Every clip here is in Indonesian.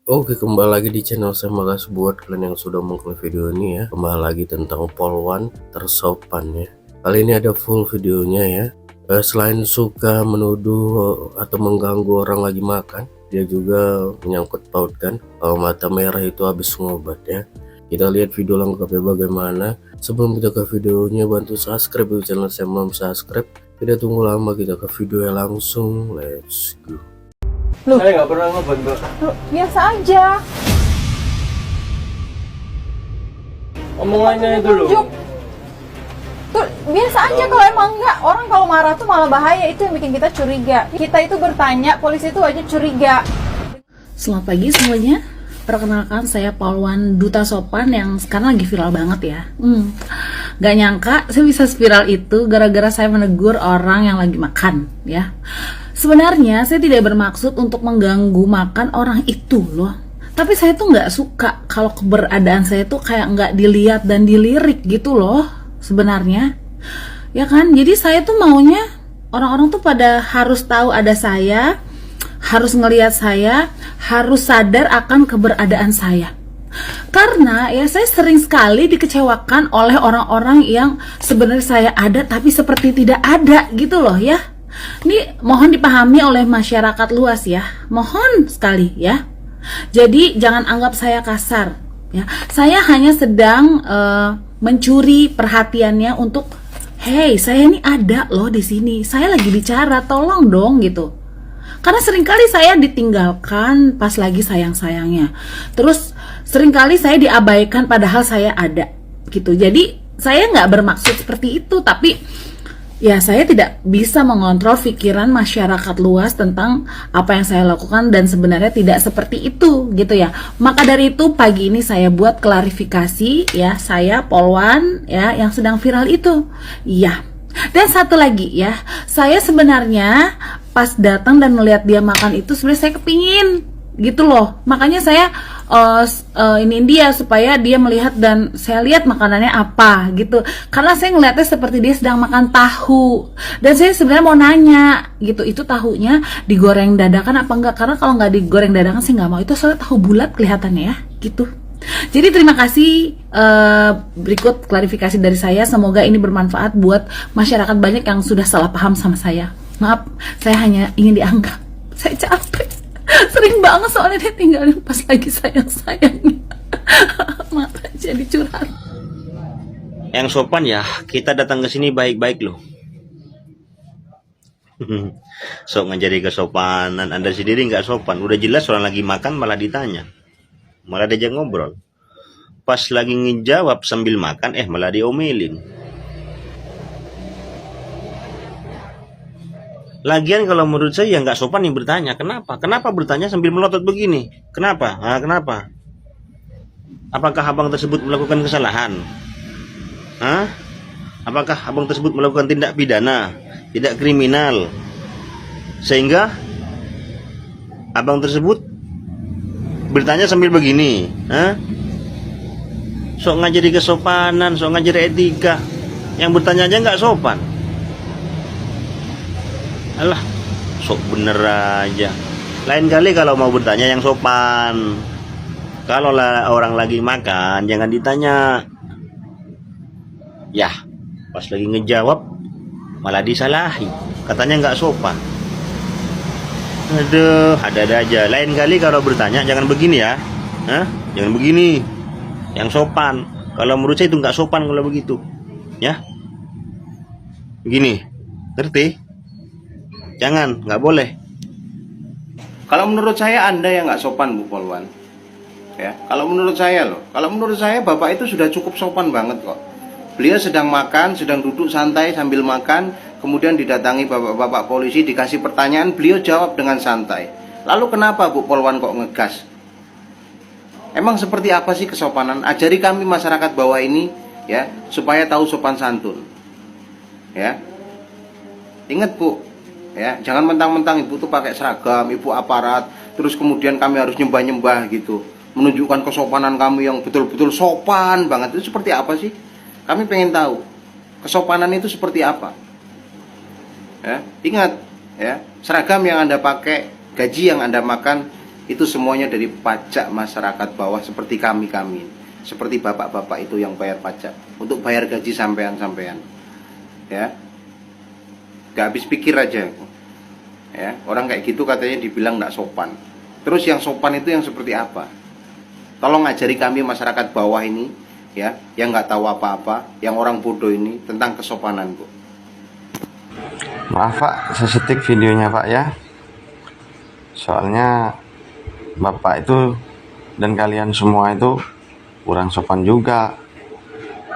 Oke, kembali lagi di channel saya. Makasih buat kalian yang sudah mengklik video ini ya. Kembali lagi tentang polwan tersopan ya. Kali ini ada full videonya ya. Selain suka menuduh atau mengganggu orang lagi makan, dia juga menyangkut pautkan kalau mata merah itu habis ngobat ya. Kita lihat video lengkapnya bagaimana. Sebelum kita ke videonya, bantu subscribe di channel saya belum subscribe. Tidak tunggu lama, kita ke video langsung. Let's go. Loh, Saya nggak pernah ngeban, Mbak. biasa aja. Omongannya itu loh. Tunjuk. Tuh, biasa aja kalau emang enggak. Orang kalau marah tuh malah bahaya, itu yang bikin kita curiga. Kita itu bertanya, polisi itu wajib curiga. Selamat pagi semuanya. Perkenalkan, saya Polwan Duta Sopan yang sekarang lagi viral banget ya. Gak nyangka saya bisa viral itu gara-gara saya menegur orang yang lagi makan ya. Sebenarnya saya tidak bermaksud untuk mengganggu makan orang itu loh. Tapi saya tuh nggak suka kalau keberadaan saya tuh kayak nggak dilihat dan dilirik gitu loh sebenarnya. Ya kan, jadi saya tuh maunya orang-orang tuh pada harus tahu ada saya, harus ngelihat saya, harus sadar akan keberadaan saya. Karena ya saya sering sekali dikecewakan oleh orang-orang yang sebenarnya saya ada tapi seperti tidak ada gitu loh ya. Ini mohon dipahami oleh masyarakat luas ya. Mohon sekali ya. Jadi jangan anggap saya kasar ya. Saya hanya sedang mencuri perhatiannya untuk, hey, saya ini ada loh di sini. Saya lagi bicara, tolong dong gitu. Karena seringkali saya ditinggalkan pas lagi sayang-sayangnya. Terus seringkali saya diabaikan padahal saya ada gitu. Jadi saya nggak bermaksud seperti itu, tapi ya saya tidak bisa mengontrol pikiran masyarakat luas tentang apa yang saya lakukan dan sebenarnya tidak seperti itu gitu ya. Maka dari itu pagi ini saya buat klarifikasi ya, saya Polwan ya yang sedang viral itu. Iya. Dan satu lagi ya, saya sebenarnya pas datang dan melihat dia makan itu sebenarnya saya kepingin gitu loh. Makanya saya ini dia supaya dia melihat dan saya lihat makanannya apa gitu. Karena saya ngeliatnya seperti dia sedang makan tahu. Dan saya sebenarnya mau nanya gitu, itu tahunya digoreng dadakan apa enggak? Karena kalau nggak digoreng dadakan sih nggak mau. Itu soalnya tahu bulat kelihatannya ya gitu. Jadi terima kasih, berikut klarifikasi dari saya. Semoga ini bermanfaat buat masyarakat banyak yang sudah salah paham sama saya. Maaf, saya hanya ingin dianggap. Saya capek. Sering banget soalnya dia tinggalin pas lagi sayang-sayangnya. Maaf, jadi curhat. Yang sopan ya, kita datang ke sini baik-baik loh. Sok ngajari kesopanan, Anda sendiri nggak sopan. Udah jelas orang lagi makan malah ditanya, malah diajak ngobrol. Pas lagi ngejawab sambil makan, malah diomelin. Lagian kalau menurut saya nggak sopan yang bertanya. Kenapa? Kenapa bertanya sambil melotot begini? Kenapa? Kenapa? Apakah abang tersebut melakukan kesalahan? Apakah abang tersebut melakukan tindak pidana, tidak kriminal, sehingga abang tersebut bertanya sambil begini? Sok ngajari kesopanan, sok ngajari etika. Yang bertanya aja nggak sopan. Alah, sok bener aja. Lain kali kalau mau bertanya yang sopan. Kalau orang lagi makan, jangan ditanya. Yah, pas lagi ngejawab malah disalahi, katanya nggak sopan. Aduh, ada-ada aja. Lain kali kalau bertanya jangan begini ya. Jangan begini. Yang sopan. Kalau menurut saya itu nggak sopan kalau begitu. Ya. Begini. Ngerti? Jangan, nggak boleh. Kalau menurut saya Anda yang nggak sopan, Bu Polwan. Ya, kalau menurut saya loh. Kalau menurut saya Bapak itu sudah cukup sopan banget kok. Beliau sedang makan, sedang duduk santai sambil makan, kemudian didatangi bapak-bapak polisi, dikasih pertanyaan, beliau jawab dengan santai. Lalu kenapa Bu Polwan kok ngegas? Emang seperti apa sih kesopanan? Ajari kami masyarakat bawah ini ya, supaya tahu sopan santun. Ya. Ingat Bu, ya, jangan mentang-mentang Ibu tuh pakai seragam, Ibu aparat, terus kemudian kami harus nyembah-nyembah gitu, menunjukkan kesopanan kami yang betul-betul sopan banget. Itu seperti apa sih? Kami pengen tahu kesopanan itu seperti apa. Ya, ingat ya, seragam yang Anda pakai, gaji yang Anda makan Itu semuanya dari pajak masyarakat bawah seperti kami-kami, seperti bapak-bapak itu yang bayar pajak untuk bayar gaji sampean-sampean. Ya, gak habis pikir aja. Ya, orang kayak gitu katanya dibilang gak sopan. Terus yang sopan itu yang seperti apa? Tolong ajari kami masyarakat bawah ini, ya, yang nggak tahu apa-apa, yang orang bodoh ini tentang kesopanan, Bu. Maaf Pak, saya setik videonya Pak ya. Soalnya Bapak itu dan kalian semua itu kurang sopan juga.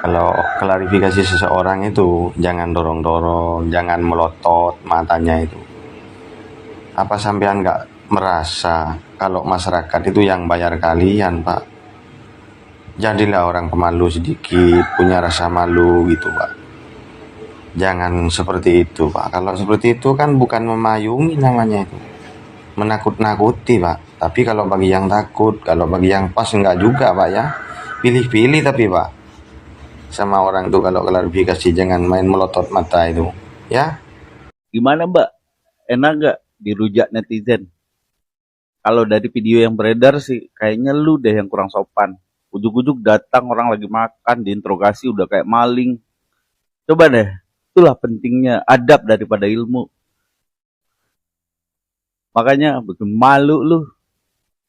Kalau klarifikasi seseorang itu jangan dorong-dorong, jangan melotot matanya itu. Apa sampean nggak merasa kalau masyarakat itu yang bayar kalian, Pak? Jadilah orang pemalu sedikit, punya rasa malu gitu, Pak. Jangan seperti itu, Pak. Kalau seperti itu kan bukan memayungi namanya itu. Menakut-nakuti, Pak. Tapi kalau bagi yang takut, kalau bagi yang pas enggak juga, Pak ya. Pilih-pilih tapi, Pak. Sama orang itu kalau klarifikasi jangan main melotot mata itu, ya. Gimana Mbak? Enak gak dirujak netizen? Kalau dari video yang beredar sih kayaknya lu deh yang kurang sopan. Ujuk-ujuk datang orang lagi makan, diinterogasi udah kayak maling. Coba deh, itulah pentingnya adab daripada ilmu. Makanya bikin malu lu.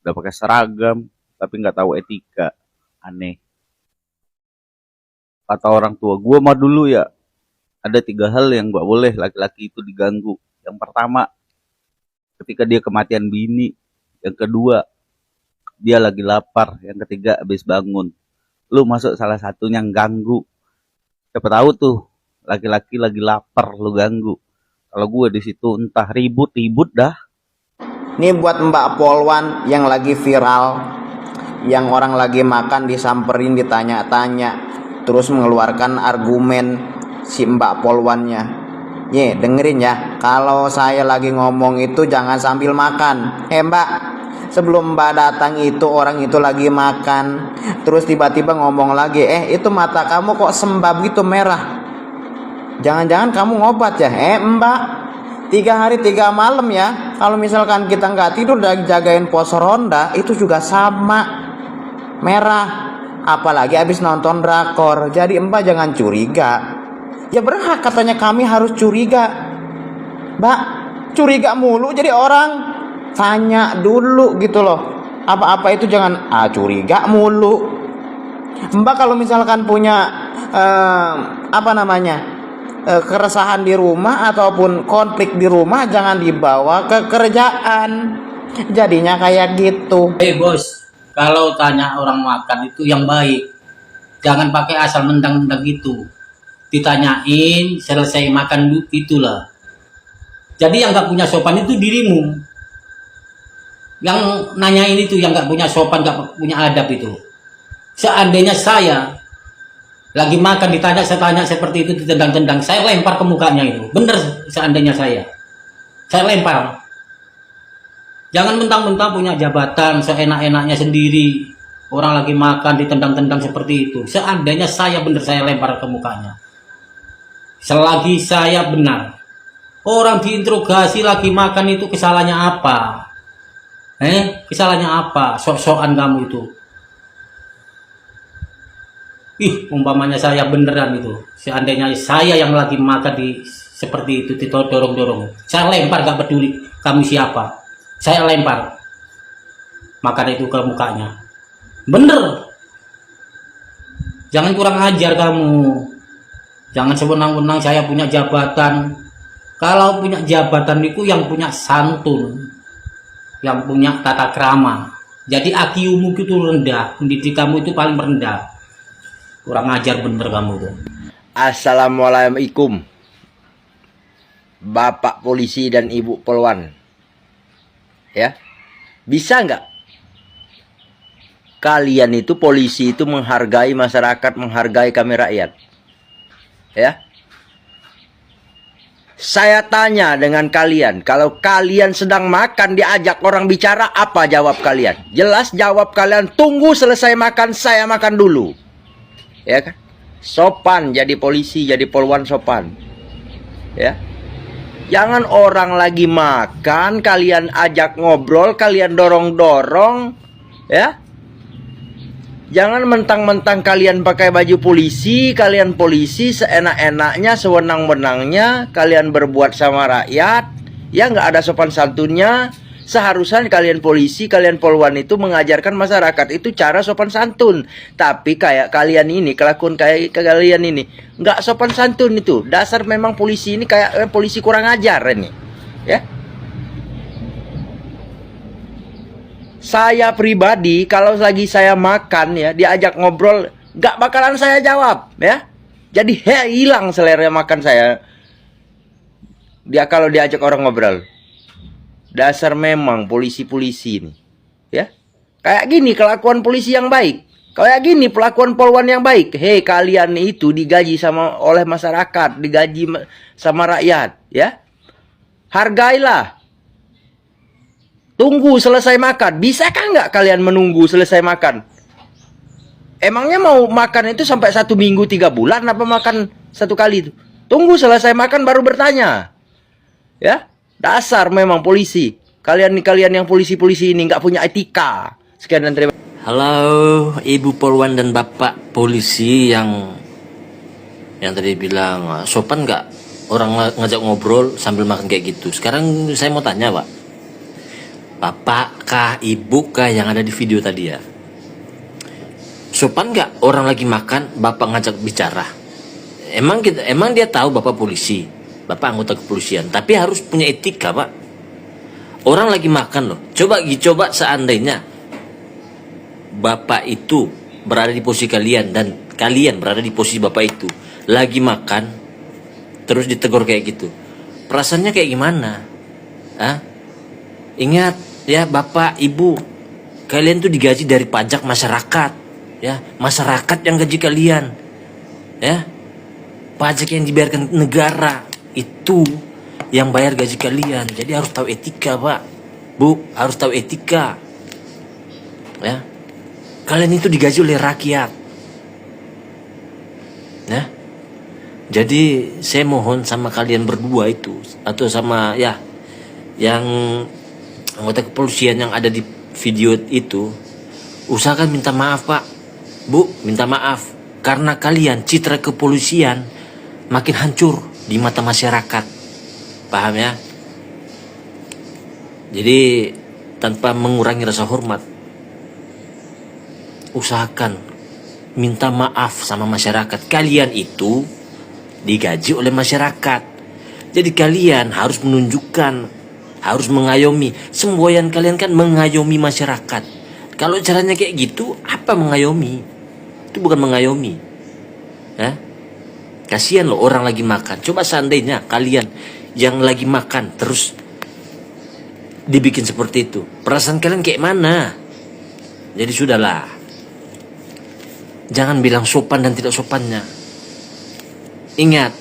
Udah pakai seragam tapi nggak tahu etika. Aneh. Kata orang tua gue mah dulu ya, ada 3 hal yang gak boleh laki-laki itu diganggu. Yang pertama, ketika dia kematian bini. Yang kedua, dia lagi lapar. Yang ketiga, habis bangun. Lu masuk salah satunya yang ganggu. Siapa tahu tuh laki-laki lagi lapar lu ganggu. Kalau gue di situ entah ribut dah. Ini buat Mbak Polwan yang lagi viral, yang orang lagi makan disamperin, ditanya-tanya, terus mengeluarkan argumen si Mbak Polwannya. Ye, dengerin ya. Kalau saya lagi ngomong itu jangan sambil makan. Mbak, sebelum Mbak datang itu orang itu lagi makan, terus tiba-tiba ngomong lagi, itu mata kamu kok sembab gitu merah. Jangan-jangan kamu ngobat ya? Mbak, 3 hari 3 malam ya. Kalau misalkan kita nggak tidur dan jagain pos ronda, itu juga sama merah. Apalagi habis nonton drakor. Jadi Mbak jangan curiga. Ya berhak katanya kami harus curiga. Mbak, curiga mulu jadi orang. Tanya dulu gitu loh. Apa-apa itu jangan curiga mulu. Mbak kalau misalkan punya keresahan di rumah ataupun konflik di rumah, jangan dibawa ke kerjaan. Jadinya kayak gitu. Bos, kalau tanya orang makan itu yang baik, jangan pakai asal mentang-mentang gitu. Ditanyain selesai makan itulah. Jadi yang nggak punya sopan itu dirimu. Yang nanyain itu yang nggak punya sopan, nggak punya adab itu. Seandainya saya lagi makan ditanya, saya tanya seperti itu, ditendang-tendang, saya lempar ke mukanya itu. Bener, seandainya saya lempar. Jangan mentang-mentang punya jabatan seenak-enaknya sendiri. Orang lagi makan ditendang-tendang seperti itu. Seandainya saya benar, saya lempar ke mukanya. Selagi saya benar. Orang diinterogasi lagi makan itu kesalahannya apa? Kesalahannya apa? Sok-sokan kamu itu. Umpamanya saya beneran itu. Seandainya saya yang lagi makan seperti itu, ditodorong-dorong. Saya lempar, gak peduli kamu siapa. Saya lempar makan itu ke mukanya. Bener. Jangan kurang ajar kamu. Jangan sewenang-wenang saya punya jabatan. Kalau punya jabatan itu yang punya santun, yang punya tata krama. Jadi IQ-mu itu rendah, pendidikanmu itu paling rendah. Kurang ajar bener kamu tuh. Assalamualaikum Bapak polisi dan Ibu Polwan. Ya, bisa nggak kalian itu polisi itu menghargai masyarakat, menghargai kami rakyat? Ya, saya tanya dengan kalian, kalau kalian sedang makan diajak orang bicara, apa jawab kalian? Jelas jawab kalian, tunggu selesai makan, saya makan dulu. Ya kan? Sopan, jadi polisi, jadi polwan sopan. Ya, Jangan orang lagi makan, kalian ajak ngobrol, kalian dorong-dorong, ya. Jangan mentang-mentang kalian pakai baju polisi, kalian polisi seenak-enaknya, sewenang-wenangnya, kalian berbuat sama rakyat, ya nggak ada sopan santunnya. Seharusnya kalian polisi, kalian polwan itu mengajarkan masyarakat itu cara sopan santun. Tapi kayak kalian ini, kelakuan kayak kalian ini, nggak sopan santun itu. Dasar memang polisi ini kayak polisi kurang ajar ini, ya. Saya pribadi kalau lagi saya makan ya, diajak ngobrol, gak bakalan saya jawab ya. Jadi hilang selera makan saya. Dia kalau diajak orang ngobrol. Dasar memang polisi-polisi ini. Ya. Kayak gini kelakuan polisi yang baik. Kayak gini pelakuan polwan yang baik. Hei, kalian itu digaji oleh masyarakat, digaji sama rakyat, ya. Hargailah. Tunggu selesai makan. Bisakah nggak kalian menunggu selesai makan? Emangnya mau makan itu sampai 1 minggu 3 bulan apa makan 1 kali itu? Tunggu selesai makan baru bertanya. Ya, dasar memang polisi. Kalian yang polisi-polisi ini nggak punya etika. Sekian dan terima kasih. Halo Ibu Polwan dan Bapak polisi yang tadi bilang sopan nggak orang ngajak ngobrol sambil makan kayak gitu. Sekarang saya mau tanya Pak. Bapak kah, ibu kah yang ada di video tadi ya? Sopan nggak orang lagi makan, bapak ngajak bicara? Emang dia tahu bapak polisi, bapak anggota kepolisian, tapi harus punya etika Pak. Orang lagi makan loh. Coba seandainya bapak itu berada di posisi kalian dan kalian berada di posisi bapak itu, lagi makan, terus ditegur kayak gitu, perasaannya kayak gimana? Hah? Ingat. Ya bapak, ibu, kalian tuh digaji dari pajak masyarakat, ya masyarakat yang gaji kalian, ya pajak yang dibayarkan negara itu yang bayar gaji kalian. Jadi harus tahu etika Pak, Bu, harus tahu etika, ya kalian itu digaji oleh rakyat, ya. Jadi saya mohon sama kalian berdua itu atau sama ya yang anggota kepolisian yang ada di video itu, usahakan minta maaf Pak, Bu, minta maaf karena kalian citra kepolisian makin hancur di mata masyarakat, paham ya? Jadi tanpa mengurangi rasa hormat, usahakan minta maaf sama masyarakat. Kalian itu digaji oleh masyarakat, jadi kalian harus menunjukkan, harus mengayomi. Semboyan kalian kan mengayomi masyarakat. Kalau caranya kayak gitu, apa mengayomi? Itu bukan mengayomi. Ya? Kasihan loh orang lagi makan. Coba seandainya kalian yang lagi makan terus dibikin seperti itu, perasaan kalian kayak mana? Jadi sudahlah. Jangan bilang sopan dan tidak sopannya. Ingat,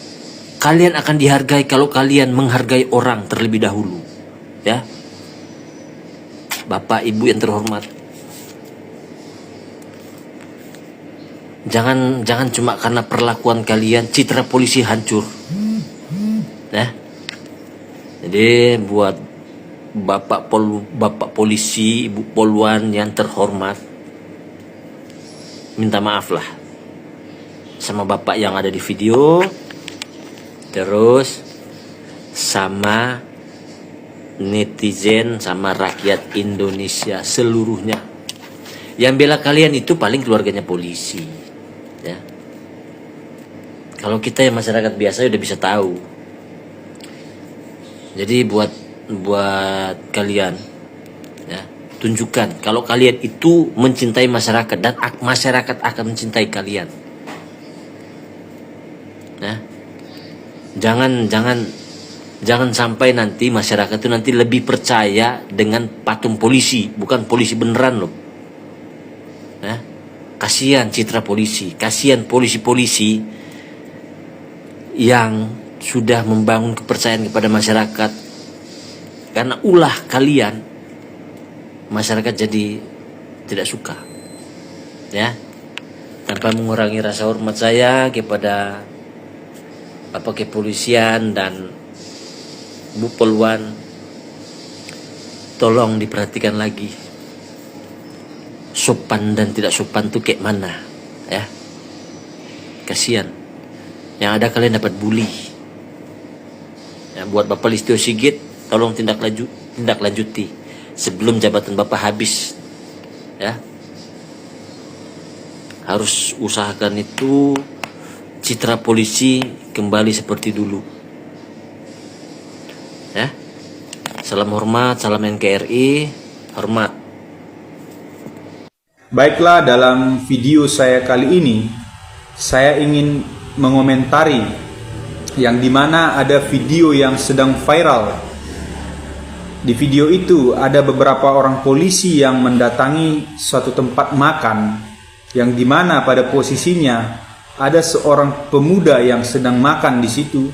kalian akan dihargai kalau kalian menghargai orang terlebih dahulu. Ya, Bapak Ibu yang terhormat, jangan cuma karena perlakuan kalian citra polisi hancur, ya. Jadi buat bapak polisi, ibu polwan yang terhormat, minta maaf lah sama bapak yang ada di video, terus sama netizen, sama rakyat Indonesia seluruhnya. Yang bela kalian itu paling keluarganya polisi, ya. Kalau kita yang masyarakat biasa udah bisa tahu. Jadi buat kalian, ya, tunjukkan kalau kalian itu mencintai masyarakat dan masyarakat akan mencintai kalian. Ya. Jangan sampai nanti masyarakat itu nanti lebih percaya dengan patung polisi, bukan polisi beneran loh. Nah, kasihan citra polisi, kasihan polisi-polisi yang sudah membangun kepercayaan kepada masyarakat. Karena ulah kalian, masyarakat jadi tidak suka. Ya, tanpa mengurangi rasa hormat saya kepada Bapak Kepolisian dan Bu Polwan, tolong diperhatikan lagi. Sopan dan tidak sopan tuh kayak mana, ya? Kasihan. Yang ada kalian dapat bully. Ya, buat Bapak Listio Sigit, tolong tindak lanjuti sebelum jabatan Bapak habis. Ya. Harus usahakan itu citra polisi kembali seperti dulu. Ya. Salam hormat, salam NKRI, hormat. Baiklah, dalam video saya kali ini saya ingin mengomentari yang dimana ada video yang sedang viral. Di video itu ada beberapa orang polisi yang mendatangi suatu tempat makan yang dimana pada posisinya ada seorang pemuda yang sedang makan di situ.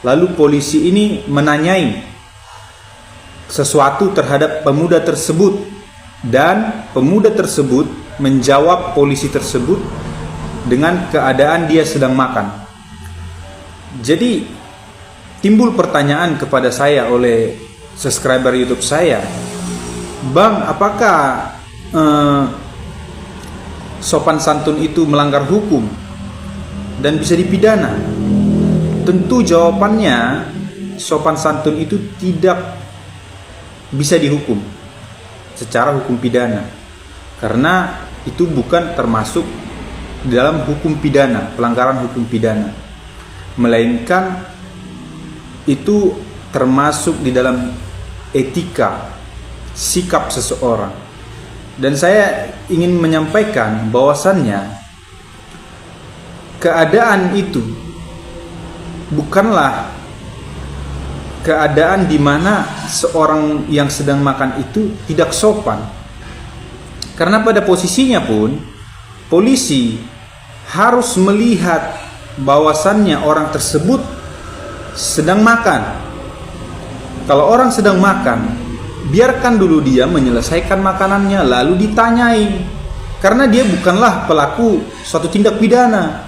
Lalu polisi ini menanyai sesuatu terhadap pemuda tersebut. Dan pemuda tersebut menjawab polisi tersebut dengan keadaan dia sedang makan. Jadi timbul pertanyaan kepada saya oleh subscriber YouTube saya, Bang, apakah sopan santun itu melanggar hukum dan bisa dipidana? Tentu jawabannya, sopan santun itu tidak bisa dihukum secara hukum pidana, karena itu bukan termasuk di dalam hukum pidana, pelanggaran hukum pidana, melainkan itu termasuk di dalam etika sikap seseorang. Dan saya ingin menyampaikan bahwasannya keadaan itu bukanlah keadaan di mana seorang yang sedang makan itu tidak sopan. Karena pada posisinya pun polisi harus melihat bahwasannya orang tersebut sedang makan. Kalau orang sedang makan, biarkan dulu dia menyelesaikan makanannya lalu ditanyai. Karena dia bukanlah pelaku suatu tindak pidana.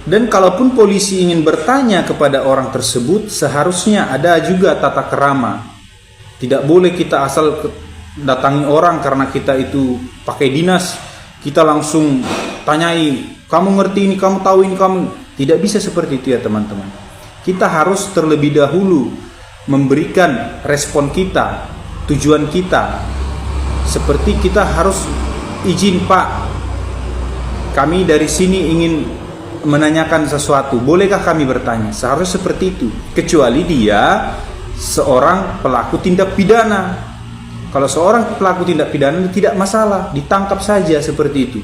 Dan kalaupun polisi ingin bertanya kepada orang tersebut, seharusnya ada juga tata kerama. Tidak boleh kita asal datangi orang karena kita itu pakai dinas, kita langsung tanyai, kamu ngerti ini, kamu tahu ini, kamu. Tidak bisa seperti itu ya teman-teman. Kita harus terlebih dahulu memberikan respon kita, tujuan kita. Seperti kita harus izin, Pak, kami dari sini ingin menanyakan sesuatu, bolehkah kami bertanya? Seharusnya seperti itu, kecuali dia seorang pelaku tindak pidana. Kalau seorang pelaku tindak pidana tidak masalah, ditangkap saja seperti itu.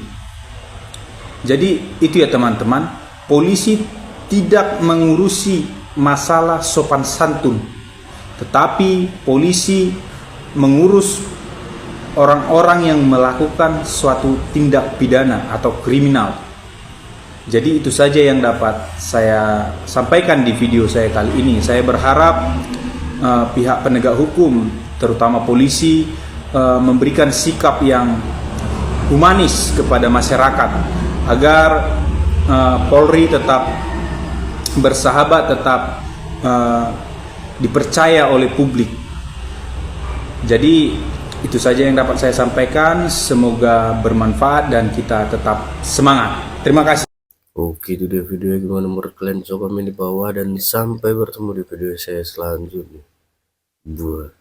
Jadi itu ya teman-teman, polisi tidak mengurusi masalah sopan santun, tetapi polisi mengurus orang-orang yang melakukan suatu tindak pidana atau kriminal. Jadi itu saja yang dapat saya sampaikan di video saya kali ini. Saya berharap pihak penegak hukum, terutama polisi, memberikan sikap yang humanis kepada masyarakat agar Polri tetap bersahabat, tetap dipercaya oleh publik. Jadi itu saja yang dapat saya sampaikan. Semoga bermanfaat dan kita tetap semangat. Terima kasih. Oke, itu dia video. Gimana menurut kalian? Coba komen di bawah dan sampai bertemu di video saya selanjutnya. Buat